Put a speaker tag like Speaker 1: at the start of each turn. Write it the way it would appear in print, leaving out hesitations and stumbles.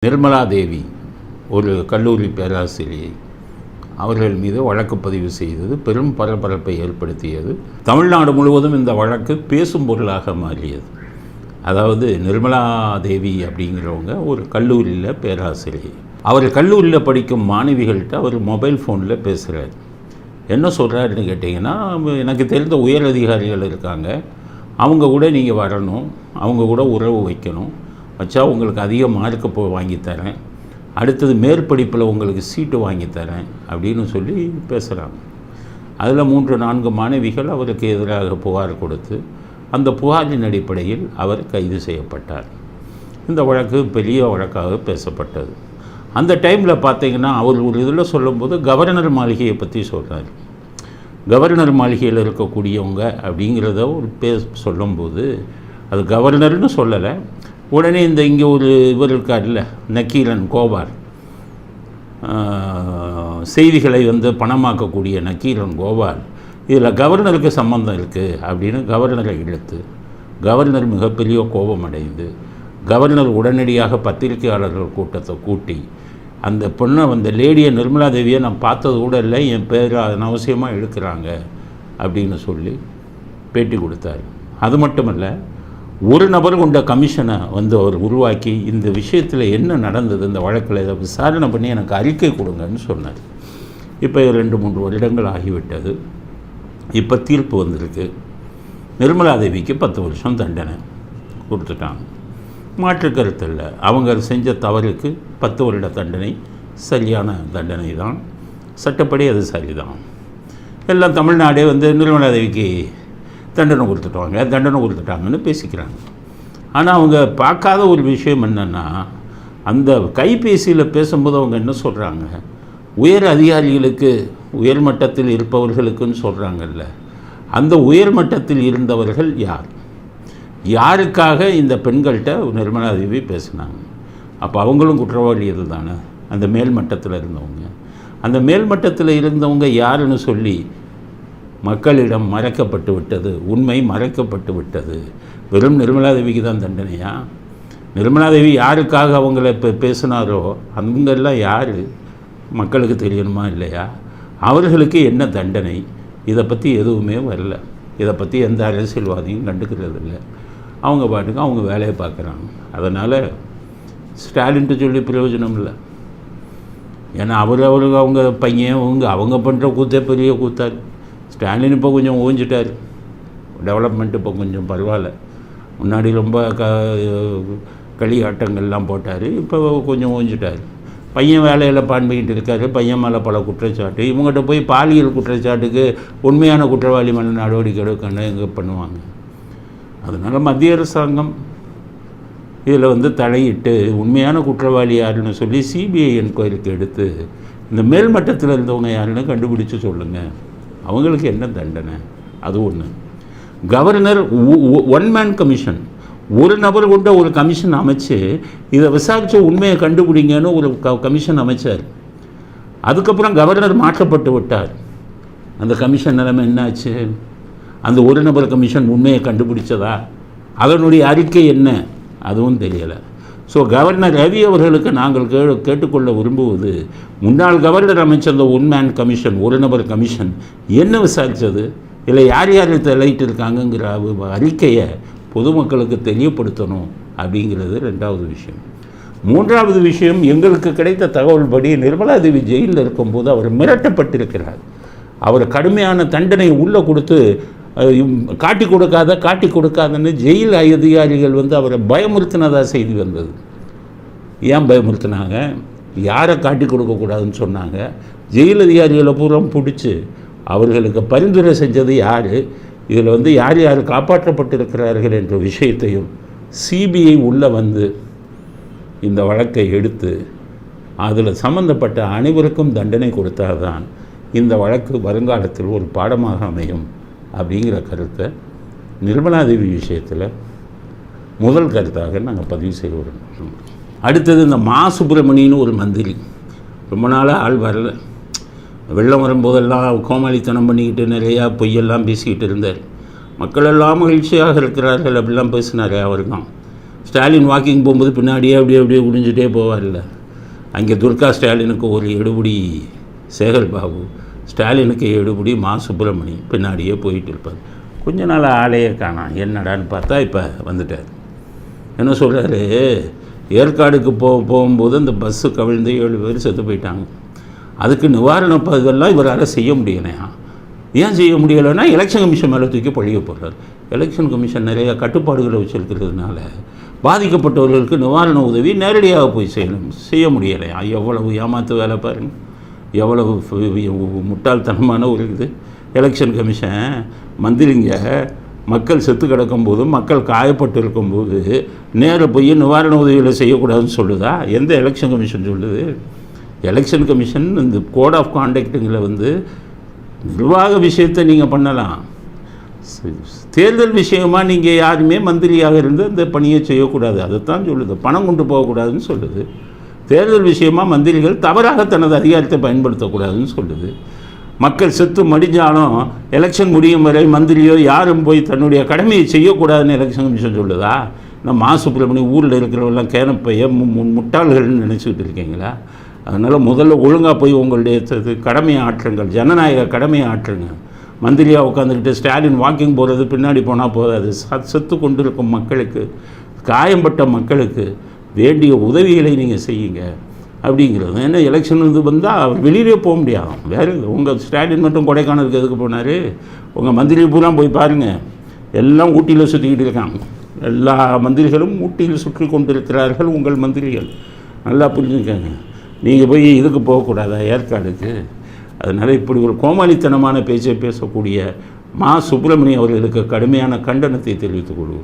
Speaker 1: நிர்மலா தேவி ஒரு கல்லூரி பேராசிரியை அவர்கள் மீது வழக்கு பதிவு செய்தது பெரும் பரபரப்பை ஏற்படுத்தியது. தமிழ்நாடு முழுவதும் இந்த வழக்கு பேசும் பொருளாக மாறியது. அதாவது நிர்மலா தேவி அப்படிங்கிறவங்க ஒரு கல்லூரியில் பேராசிரியை. அவர் கல்லூரியில் படிக்கும் மாணவிகள்கிட்ட அவர் மொபைல் ஃபோனில் பேசுகிறார். என்ன சொல்கிறாருன்னு கேட்டிங்கன்னா, எனக்கு தெரிந்த உயர் அதிகாரிகள் இருக்காங்க, அவங்க கூட நீங்கள் வரணும், அவங்க கூட உறவு வைக்கணும், வச்சா உங்களுக்கு அதிக மார்க்கு வாங்கித்தரேன், அடுத்தது மேற்படிப்பில் உங்களுக்கு சீட்டு வாங்கித்தரேன் அப்படின்னு சொல்லி பேசுகிறாங்க. அதில் 3-4 மாணவிகள் அவருக்கு எதிராக புகார் கொடுத்து அந்த புகாரின் அடிப்படையில் அவர் கைது செய்யப்பட்டார். இந்த வழக்கு பெரிய வழக்காக பேசப்பட்டது. அந்த டைமில் பார்த்திங்கன்னா அவர் ஒரு இதில் சொல்லும்போது கவர்னர் மாளிகையை பற்றி சொல்கிறார். கவர்னர் மாளிகையில் இருக்கக்கூடியவங்க அப்படிங்கிறத ஒரு சொல்லும்போது அது கவர்னர்னு சொல்லலை. உடனே இங்கே ஒரு இவர் இருக்கார்ல, நக்கீரன் கோபால், செய்திகளை பணமாக்கக்கூடிய நக்கீரன் கோபால், இதில் கவர்னருக்கு சம்பந்தம் இருக்குது அப்படின்னு கவர்னரை இழுத்து கவர்னர் மிகப்பெரிய கோபம் அடைந்து கவர்னர் உடனடியாக பத்திரிகையாளர்கள் கூட்டத்தை கூட்டி அந்த பொண்ணை லேடியை நிர்மலா தேவியை நான் பார்த்தது கூட இல்லை, என் பேர் அனவசியமாக இழுக்கிறாங்க அப்படின்னு சொல்லி பேட்டி கொடுத்தார். அது மட்டுமல்ல, ஒரு நபர் கொண்ட கமிஷனை அவர் உருவாக்கி இந்த விஷயத்தில் என்ன நடந்தது, இந்த வழக்கில் இதை விசாரணை பண்ணி எனக்கு அறிக்கை கொடுங்கன்னு சொன்னார். இப்போ 2-3 வருடங்கள் ஆகிவிட்டது. இப்போ தீர்ப்பு வந்திருக்கு. நிர்மலா தேவிக்கு 10 வருஷம் தண்டனை கொடுத்துட்டாங்க. மாற்று கருத்து இல்லை. அவங்க செஞ்ச தவறுக்கு 10 வருட தண்டனை சரியான தண்டனை தான், சட்டப்படி அது சரிதான். எல்லாம் தமிழ்நாடே நிர்மலா தேவிக்கு தண்டனை கொடுத்துட்டாங்கன்னு பேசிக்கிறாங்க. ஆனால் அவங்க பார்க்காத ஒரு விஷயம் என்னென்னா, அந்த கைபேசியில் பேசும்போது அவங்க என்ன சொல்கிறாங்க, உயர் அதிகாரிகளுக்கு உயர் மட்டத்தில் இருப்பவர்களுக்குன்னு சொல்கிறாங்கல்ல, அந்த உயர் மட்டத்தில் இருந்தவர்கள் யாருக்காக இந்த பெண்கள்கிட்ட நிர்மலா தேவி பேசினாங்க? அப்போ அவங்களும் குற்றவாளிகள் தானே, அந்த மேல் மட்டத்தில் இருந்தவங்க. அந்த மேல் மட்டத்தில் இருந்தவங்க யாருன்னு சொல்லி மக்களிடம் மறைக்கப்பட்டு விட்டது, உண்மை மறைக்கப்பட்டு விட்டது. வெறும் நிர்மலா தேவிக்கு தான் தண்டனையா? நிர்மலா தேவி யாருக்காக அவங்கள இப்போ பேசினாரோ அவங்கெல்லாம் யார் மக்களுக்கு தெரியணுமா இல்லையா? அவர்களுக்கு என்ன தண்டனை? இதை பற்றி எதுவுமே வரல. இதை பற்றி எந்த அரசியல்வாதியும் கண்டுக்கிறது இல்லை. அவங்க பாட்டுக்கு அவங்க வேலையை பார்க்குறாங்க. அதனால் ஸ்டாலின்ட்டு சொல்லி பிரயோஜனம் இல்லை. ஏன்னா அவங்க பையன் அவங்க பண்ணுற கூத்தே பெரிய கூத்தார். ஸ்டாலின் இப்போ கொஞ்சம் ஓஞ்சிட்டார். டெவலப்மெண்ட் இப்போ கொஞ்சம் பரவாயில்ல. முன்னாடி ரொம்ப களியாட்டங்கள்லாம் போட்டார், இப்போ கொஞ்சம் ஓஞ்சிட்டார். பையன் வேலையில் பண்ணிக்கிட்டு இருக்காரு. பையன் மேலே பல குற்றச்சாட்டு. இவங்ககிட்ட போய் பாலியல் குற்றச்சாட்டுக்கு உண்மையான குற்றவாளி மேலே நடவடிக்கை எடுக்கணும் எங்கே பண்ணுவாங்க? அதனால் மத்திய அரசாங்கம் இதில் தலையிட்டு உண்மையான குற்றவாளி யாருன்னு சொல்லி சிபிஐ என்கொயரிக்கு எடுத்து இந்த மேல்மட்டத்தில் இருந்தவங்க யாருன்னு கண்டுபிடிச்சு சொல்லுங்கள், அவங்களுக்கு என்ன தண்டனை? அது ஒன்று. கவர்னர் ஒன் மேன் கமிஷன், ஒரு நபர் கொண்ட ஒரு கமிஷன் அமைச்சு இதை விசாரித்து உண்மையை கண்டுபிடிங்கன்னு ஒரு கமிஷன் அமைச்சார். அதுக்கப்புறம் கவர்னர் மாற்றப்பட்டு விட்டார். அந்த கமிஷன் நிலைமை என்னாச்சு? அந்த ஒரு நபர் கமிஷன் உண்மையை கண்டுபிடிச்சதா? அதனுடைய அறிக்கை என்ன? அதுவும் தெரியலை. ஸோ கவர்னர் ரவி அவர்களுக்கு நாங்கள் கேட்டுக்கொள்ள விரும்புவது, முன்னாள் கவர்னர் அமைச்ச அந்த ஒன் மேன் கமிஷன், ஒரு நபர் கமிஷன் என்ன விசாரித்தது, இல்லை யார் தலையிட்டு இருக்காங்கங்கிற அறிக்கையை பொதுமக்களுக்கு தெரியப்படுத்தணும் அப்படிங்கிறது 2வது விஷயம். 3வது விஷயம், எங்களுக்கு கிடைத்த தகவல் படி நிர்மலா தேவி ஜெயிலில் இருக்கும்போது அவர் மிரட்டப்பட்டிருக்கிறார். அவர் கடுமையான தண்டனை உள்ளே கொடுத்து காட்டி கொடுக்காதன்னு ஜெயில் அதிகாரிகள் அவரை பயமுறுத்தினதாக செய்தி வந்தது. ஏன் பயமுறுத்தினாங்க? யாரை காட்டி கொடுக்கக்கூடாதுன்னு சொன்னாங்க? ஜெயில் அதிகாரிகளை பூரா பிடிச்சி அவர்களுக்கு பரிந்துரை செஞ்சது யார்? இதில் யார் காப்பாற்றப்பட்டிருக்கிறார்கள் என்ற விஷயத்தையும் சிபிஐ உள்ளே இந்த வழக்கை எடுத்து அதில் சம்பந்தப்பட்ட அனைவருக்கும் தண்டனை கொடுத்தால்தான் இந்த வழக்கு வருங்காலத்தில் ஒரு பாடமாக அமையும் அப்படிங்கிற கருத்தை நிர்மலா தேவி விஷயத்தில் முதல் கருத்தாக நாங்கள் பதிவு செய்ய விரும்புகிறோம். அடுத்தது, இந்த மா சுப்பிரமணியன்னு ஒரு மந்திரி ரொம்ப நாளாக ஆள் வரல. வெள்ளம் வரும்போதெல்லாம் கோமாளித்தனம் பண்ணிக்கிட்டு நிறையா பொய்யெல்லாம் பேசிக்கிட்டு இருந்தார். மக்களெல்லாம் மகிழ்ச்சியாக இருக்கிறார்கள் அப்படிலாம் பேசினார். அவர் தான் ஸ்டாலின் வாக்கிங் போகும்போது பின்னாடியே அப்படியே குடிஞ்சிட்டே போவார்ல. அங்கே துர்கா ஸ்டாலினுக்கு ஒரு எடுபடி சேகர் பாபு, ஸ்டாலினுக்கு எடுபடி மா சுப்பிரமணி பின்னாடியே போயிட்டு இருப்பார். கொஞ்ச நாள் ஆளையே காணாம். என்னடான்னு பார்த்தா இப்போ வந்துட்டார். என்ன சொல்கிறாரு, ஏற்காடுக்கு போகும்போது அந்த பஸ்ஸு கவிழ்ந்து 7 பேர் செத்து போயிட்டாங்க. அதுக்கு நிவாரணம் இதெல்லாம் இவரால் செய்ய முடியலையா? ஏன் செய்ய முடியலைன்னா எலெக்ஷன் கமிஷன் மேலே தூக்கி பழிய போடுறார். எலெக்ஷன் கமிஷன் நிறையா கட்டுப்பாடுகளை வச்சுருக்கிறதுனால பாதிக்கப்பட்டவர்களுக்கு நிவாரண உதவி நேரடியாக போய் செய்ய முடியலையா? எவ்வளவு ஏமாத்து வேலை பாருங்கள், எவ்வளவு முட்டாள்தனமான ஒரு இது. எலெக்ஷன் கமிஷன் மந்திரிங்க மக்கள் செத்து கிடக்கும்போது, மக்கள் காயப்பட்டு இருக்கும்போது நேர போய் நிவாரண உதவிகளை செய்யக்கூடாதுன்னு சொல்லுதா? எந்த எலெக்ஷன் கமிஷன் சொல்லுது? எலெக்ஷன் கமிஷன் இந்த கோட் ஆஃப் கான்டக்டுங்களை நிர்வாக விஷயத்தை நீங்கள் பண்ணலாம், தேர்தல் விஷயமாக நீங்கள் யாருமே மந்திரியாக இருந்து அந்த பணியை செய்யக்கூடாது. அதைத்தான் சொல்லுது. பணம் கொண்டு போகக்கூடாதுன்னு சொல்லுது. தேர்தல் விஷயமாக மந்திரிகள் தவறாக தனது அதிகாரத்தை பயன்படுத்தக்கூடாதுன்னு சொல்லுது. மக்கள் செத்து மடிஞ்சாலும் எலெக்ஷன் முடியும் வரை மந்திரியோ யாரும் போய் தன்னுடைய கடமையை செய்யக்கூடாதுன்னு எலெக்ஷன் கமிஷன் சொல்லுதா? நான் மா சுப்பிரமணியம் ஊரில் இருக்கிறவெல்லாம் கேனப்பைய முட்டாள்கள்னு நினச்சிக்கிட்டு இருக்கீங்களா? அதனால் முதல்ல ஒழுங்காக போய் உங்களுடைய கடமையை ஆற்றுங்கள், ஜனநாயக கடமையை ஆற்றுங்க. மந்திரியாக உட்காந்துக்கிட்டு ஸ்டாலின் வாக்கிங் போகிறது பின்னாடி போனால் போதாது. செத்து கொண்டிருக்கும் மக்களுக்கு, காயம்பட்ட மக்களுக்கு வேண்டிய உதவிகளை நீங்கள் செய்யுங்க அப்படிங்கிறது. ஏன்னா எலெக்ஷன் வந்தால் அவர் வெளியிலே போக முடியாது. வேறு உங்கள் ஸ்டாலின் மட்டும் கொடைக்கானலுக்கு எதுக்கு போனார்? உங்கள் மந்திரி பூரா போய் பாருங்கள், எல்லாம் ஊட்டியில் சுற்றிக்கிட்டு இருக்காங்க. எல்லா மந்திரிகளும் ஊட்டியில் சுற்றி கொண்டிருக்கிறார்கள். உங்கள் மந்திரிகள் நல்லா புரிஞ்சுக்கங்க. நீங்கள் போய் இதுக்கு போகக்கூடாதா, ஏற்காடுக்கு? அதனால் இப்படி ஒரு கோமாளித்தனமான பேச்சை பேசக்கூடிய மா சுப்பிரமணியம் அவர்களுக்கு கடுமையான கண்டனத்தை தெரிவித்துக் கொள்வோம்.